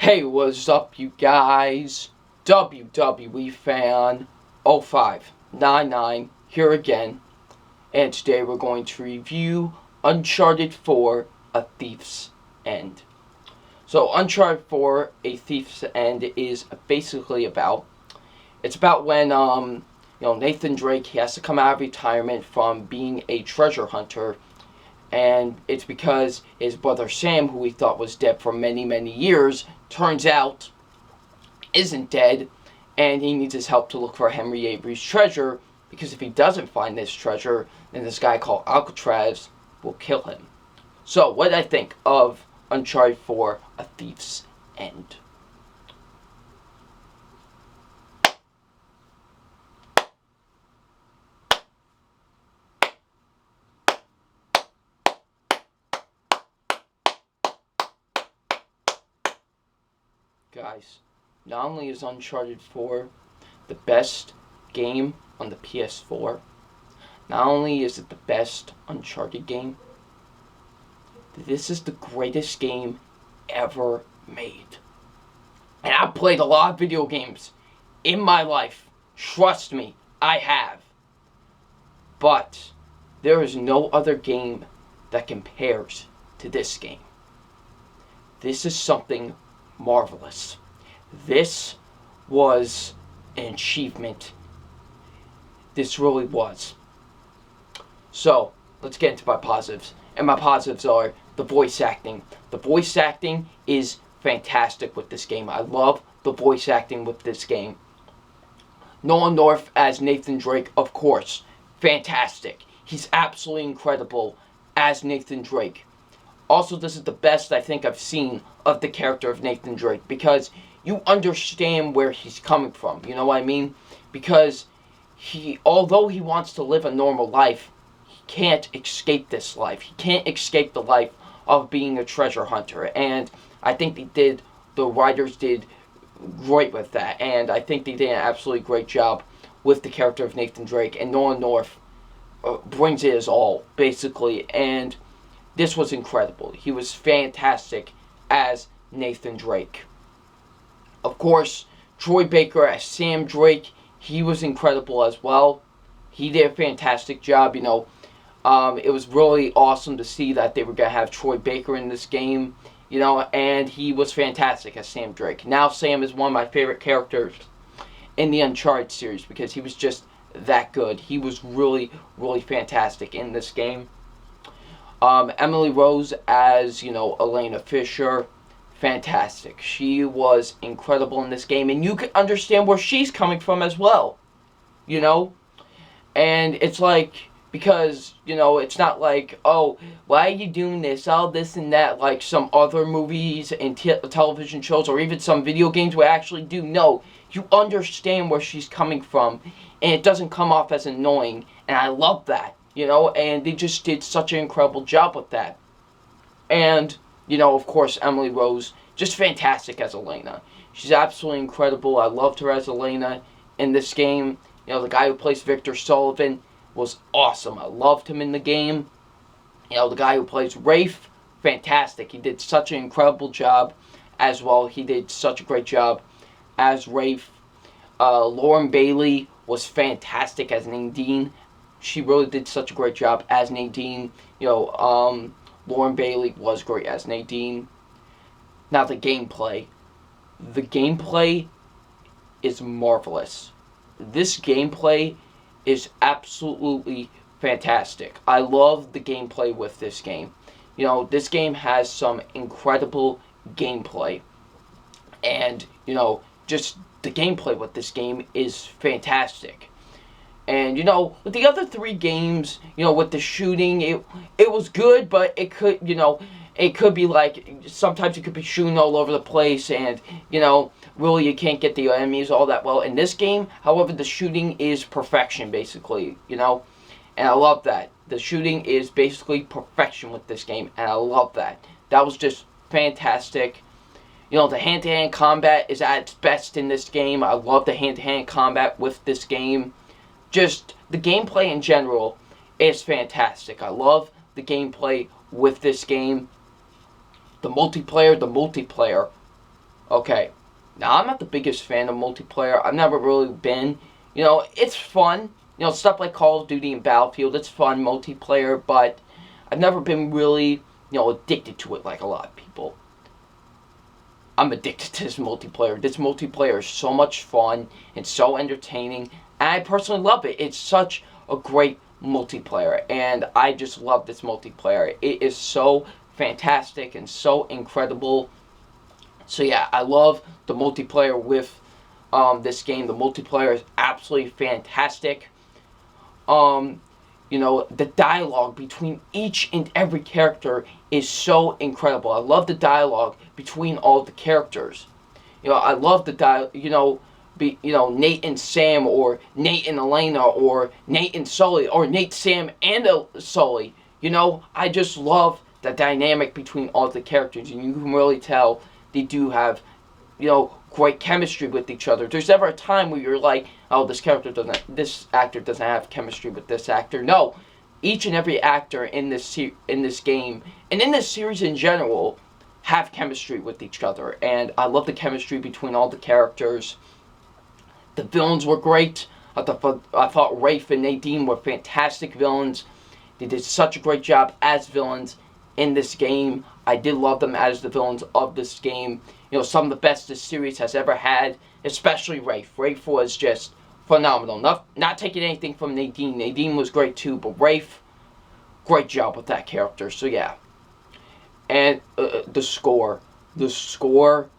Hey, what's up, you guys? WWE fan 0599 here again, and today we're going to review Uncharted 4: A Thief's End. So, Uncharted 4: A Thief's End is basically about when Nathan Drake, he has to come out of retirement from being a treasure hunter, and it's because his brother Sam, who he thought was dead for many, many years, turns out isn't dead, and he needs his help to look for Henry Avery's treasure, because if he doesn't find this treasure, then this guy called Alcatraz will kill him. So, what did I think of Uncharted 4: A Thief's End? Guys, not only is Uncharted 4 the best game on the PS4, not only is it the best Uncharted game, this is the greatest game ever made. And I've played a lot of video games in my life. Trust me, I have. But there is no other game that compares to this game. This is something marvelous. This was an achievement. This really was. So, let's get into my positives. And my positives are the voice acting. The voice acting is fantastic with this game. I love the voice acting with this game. Nolan North as Nathan Drake, of course, fantastic. He's absolutely incredible as Nathan Drake. Also, this is the best I think I've seen of the character of Nathan Drake, because you understand where he's coming from, you know what I mean? Because although he wants to live a normal life, he can't escape this life. He can't escape the life of being a treasure hunter, and I think the writers did great with that, and I think they did an absolutely great job with the character of Nathan Drake, and Nolan North brings it as all, basically, and this was incredible. He was fantastic as Nathan Drake. Of course, Troy Baker as Sam Drake, he was incredible as well. He did a fantastic job, It was really awesome to see that they were going to have Troy Baker in this game, and he was fantastic as Sam Drake. Now Sam is one of my favorite characters in the Uncharted series, because he was just that good. He was really, really fantastic in this game. Emily Rose as, Elena Fisher, fantastic. She was incredible in this game, and you can understand where she's coming from as well, And it's like, because, it's not like, oh, why are you doing this, all this and that, like some other movies and television shows, or even some video games would actually do. No, you understand where she's coming from, and it doesn't come off as annoying, and I love that. And they just did such an incredible job with that. And, of course, Emily Rose, just fantastic as Elena. She's absolutely incredible. I loved her as Elena in this game. The guy who plays Victor Sullivan was awesome. I loved him in the game. The guy who plays Rafe, fantastic. He did such an incredible job as well. He did such a great job as Rafe. Lauren Bailey was fantastic as Nadine. She really did such a great job as Nadine. Lauren Bailey was great as Nadine. Now the gameplay. The gameplay is marvelous. This gameplay is absolutely fantastic. I love the gameplay with this game. This game has some incredible gameplay. And, just the gameplay with this game is fantastic. And, with the other three games, with the shooting, it was good, but it could, it could be like, sometimes it could be shooting all over the place, and, really you can't get the enemies all that well. In this game, however, the shooting is perfection, basically, and I love that. The shooting is basically perfection with this game, and I love that. That was just fantastic. The hand-to-hand combat is at its best in this game. I love the hand-to-hand combat with this game. Just the gameplay in general is fantastic. I love the gameplay with this game. The multiplayer Okay, now I'm not the biggest fan of multiplayer. I've never really been. It's fun. Stuff like Call of Duty and Battlefield, it's fun multiplayer, but I've never been really, addicted to it like a lot of people. I'm addicted to this multiplayer. This multiplayer is so much fun and so entertaining, and I personally love it. It's such a great multiplayer, and I just love this multiplayer. It is so fantastic and so incredible. So yeah, I love the multiplayer with this game. The multiplayer is absolutely fantastic. Um, the dialogue between each and every character is so incredible. I love the dialogue between all the characters. I love the Nate and Sam, or Nate and Elena, or Nate and Sully, or Nate, Sam, and Sully. I just love the dynamic between all the characters, and you can really tell they do have, great chemistry with each other. There's never a time where you're like, oh, this actor doesn't have chemistry with this actor. No, each and every actor in this game, and in this series in general, have chemistry with each other. And I love the chemistry between all the characters. The villains were great. I thought Rafe and Nadine were fantastic villains. They did such a great job as villains in this game. I did love them as the villains of this game. Some of the best this series has ever had, especially Rafe. Rafe was just phenomenal. Not taking anything from Nadine. Nadine was great too, but Rafe, great job with that character. So yeah. And the score. The score,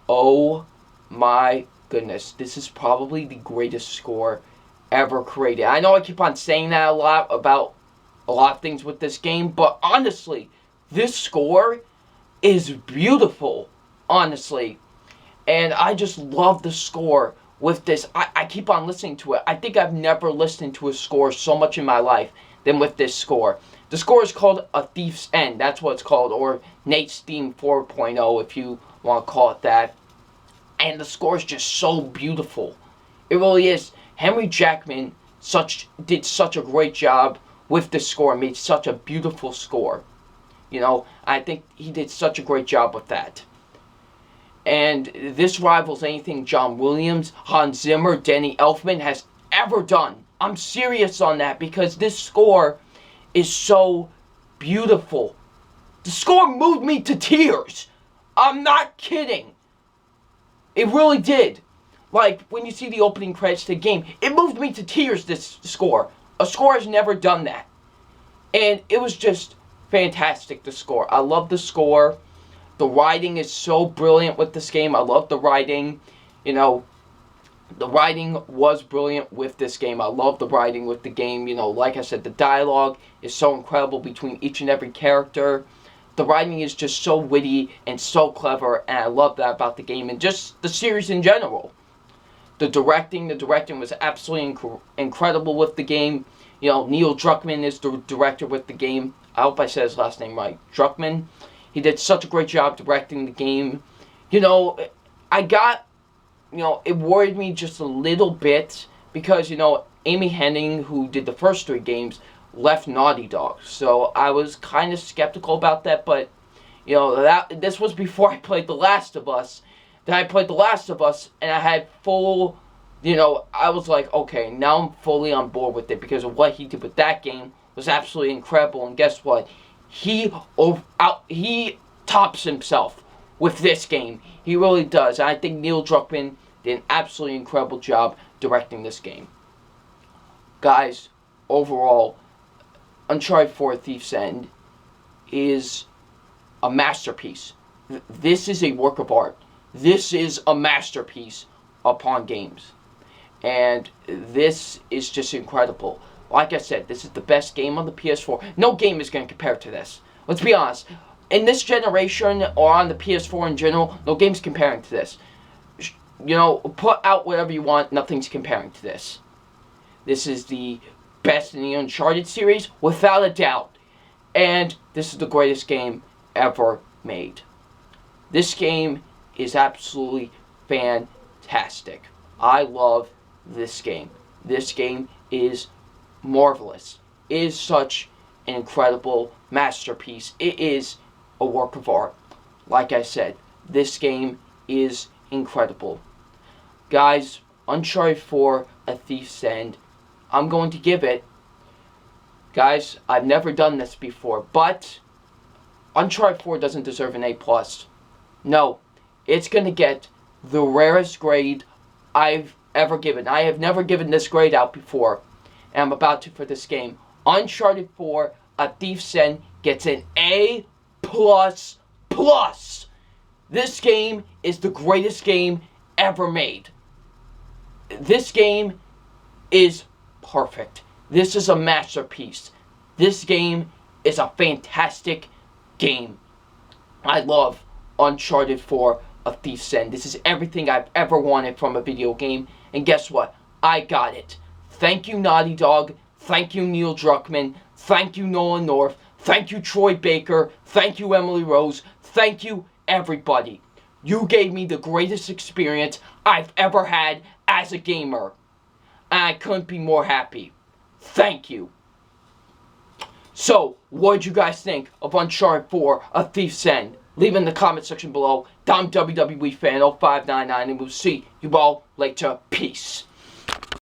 oh my goodness. This is probably the greatest score ever created. I know I keep on saying that a lot about a lot of things with this game, but honestly, this score is beautiful, honestly. And I just love the score with this. I keep on listening to it. I think I've never listened to a score so much in my life than with this score. The score is called A Thief's End. That's what it's called, or Nate's Theme 4.0 if you want to call it that. And the score is just so beautiful. It really is. Henry Jackman did such a great job with the score, made such a beautiful score. I think he did such a great job with that. And this rivals anything John Williams, Hans Zimmer, Danny Elfman has ever done. I'm serious on that because this score is so beautiful. The score moved me to tears. I'm not kidding. It really did. Like, when you see the opening credits to the game, it moved me to tears, this score. A score has never done that. And it was just fantastic, the score. I love the score. The writing is so brilliant with this game. I love the writing. The writing was brilliant with this game. I love the writing with the game. Like I said, the dialogue is so incredible between each and every character. The writing is just so witty and so clever, and I love that about the game and just the series in general. The directing was absolutely incredible with the game. Neil Druckmann is the director with the game. I hope I said his last name right. Druckmann. He did such a great job directing the game. I got, it worried me just a little bit because, Amy Hennig, who did the first 3 games, left Naughty Dog. So I was kind of skeptical about that, but, this was before I played The Last of Us. Then I played The Last of Us, and I had full, I was like, okay, now I'm fully on board with it because of what he did with that game was absolutely incredible. And guess what? He tops himself with this game. He really does. And I think Neil Druckmann did an absolutely incredible job directing this game. Guys, overall, Uncharted 4: Thief's End is a masterpiece. This is a work of art. This is a masterpiece upon games. And this is just incredible. Like I said, this is the best game on the PS4. No game is going to compare to this. Let's be honest. In this generation, or on the PS4 in general, no game's comparing to this. Put out whatever you want, nothing's comparing to this. This is the best in the Uncharted series, without a doubt. And this is the greatest game ever made. This game is absolutely fantastic. I love this game. This game is marvelous. It is such an incredible masterpiece. It is a work of art. Like I said, this game is incredible. Guys, Uncharted 4, A Thief's End, I'm going to give it, guys, I've never done this before, but Uncharted 4 doesn't deserve an A+. No, it's going to get the rarest grade I've ever given. I have never given this grade out before, and I'm about to for this game. Uncharted 4, A Thief's End gets an A++. This game is the greatest game ever made. This game is perfect. This is a masterpiece. This game is a fantastic game. I love Uncharted 4, A Thief's End. This is everything I've ever wanted from a video game. And guess what? I got it. Thank you, Naughty Dog. Thank you, Neil Druckmann. Thank you, Nolan North. Thank you, Troy Baker. Thank you, Emily Rose. Thank you, everybody. You gave me the greatest experience I've ever had as a gamer. And I couldn't be more happy. Thank you. So, what did you guys think of Uncharted 4, A Thief's End? Leave it in the comment section below. I'm WWE Fan 0599, and we'll see you all later. Peace.